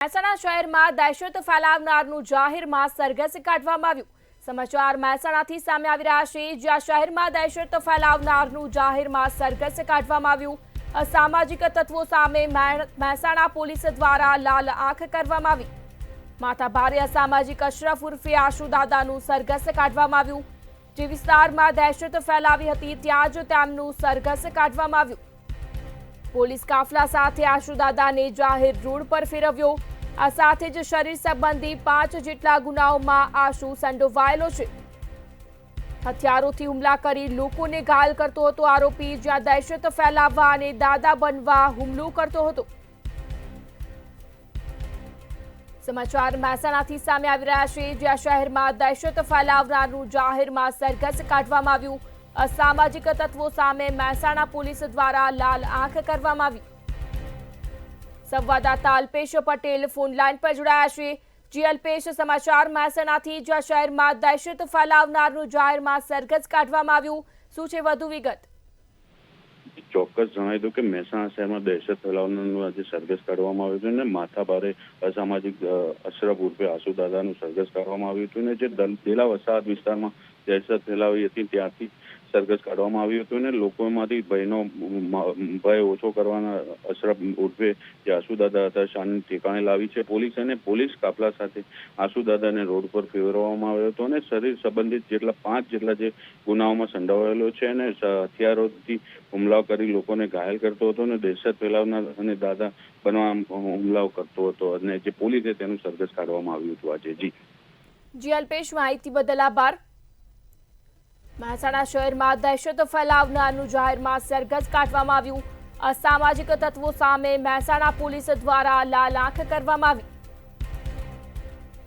મહેસાણા શહેરમાં દહેશત ફેલાવનારનું જાહેરમાં સરઘસ કાઢવામાં આવ્યું। સમાચાર મહેસાણાથી સામે આવી રહ્યા છે, જ્યાં શહેરમાં દહેશત ફેલાવનારનું જાહેરમાં સરઘસ કાઢવામાં આવ્યું। અસામાજિક તત્વો સામે મહેસાણા પોલીસ દ્વારા લાલ આંખ કરવામાં આવી। માથાભારે અસામાજિક અશરફ ઉર્ફે આશુદાદાનું સરઘસ કાઢવામાં આવ્યું। જે વિસ્તારમાં દહેશત ફેલાવી હતી ત્યાં જ તેમનું સરઘસ કાઢવામાં આવ્યું। પોલીસ કાફલા સાથે આશુદાદાને જાહેર રોડ પર ફેરવ્યો। આ સાથે જ શરીર સંબંધી 5 જેટલા ગુનાઓમાં આશુ સંડોવાયેલો છે। હથિયારોથી હુમલા કરી લોકોને ઘાયલ કરતો હતો આરોપી, જ્યાં દહેશત ફેલાવવા અને દાદા બનવા હુમલો કરતો હતો। સમાચાર મહેસાણાથી સામે આવી રહ્યા છે, જ્યાં શહેરમાં દહેશત ફેલાવનારનું જાહેરમાં સરઘસ કાઢવામાં આવ્યું। અસામાજિક તત્વો સામે મહેસાણા પોલીસ દ્વારા લાલ આંખ કરવામાં આવી। સંવાદદાતા અલ્પેશ પટેલ ફોન લાઈન પર જોડાયા છે। જી અલ્પેશ, સમાચાર મહેસાણાથી, જ્યાં શહેરમાં દહેશત ફેલાવનારનું જાહેરમાં સરઘસ કાઢવામાં આવ્યું, શું છે વધુ વિગત? ચોક્કસ જણાવી દઉં કે મહેસાણા શહેરમાં દહેશત ફેલાવનારનું આજે સરઘસ કાઢવામાં આવ્યું હતું અને માથાભારે અસામાજિક અશરફ ઉર્ફે આશુદાદાનું સરઘસ કાઢવામાં આવ્યું હતું અને જે દેલા વસાહત વિસ્તારમાં દહેશત ફેલાવી હતી ત્યાંથી સરઘસ કાઢવામાં આવ્યું હતું અને લોકોમાંથી ભય ઓછો કરવાના અશરફ ઉર્ફે જે આશુદાદા હતા શાનની ઠેકાણે લાવી છે પોલીસ, અને પોલીસ કાફલા સાથે આશુદાદાને રોડ પર ફેરવવામાં આવ્યો હતો અને શરીર સંબંધિત 5 જેટલા જે ગુનાઓમાં સંડોવાયેલો છે અને હથિયારોથી હુમલાઓ કરી લોકોને ઘાયલ કરતો હતો અને દહેશત ફેલાવનાર અને દાદા બનવા હુમલાઓ કરતો હતો અને જે પોલીસે તેનું સરઘસ કાઢવામાં આવ્યું હતું આજે। જી અલ્પેશ, માહિતી બદલ આભાર। મહેસાણા શહેરમાં દહેશત ફેલાવનારનું જાહેરમાં સરઘસ કાઢવામાં આવ્યું। અસામાજિક તત્વો સામે મહેસાણા પોલીસ દ્વારા લાલ આંખ કરવામાં આવી।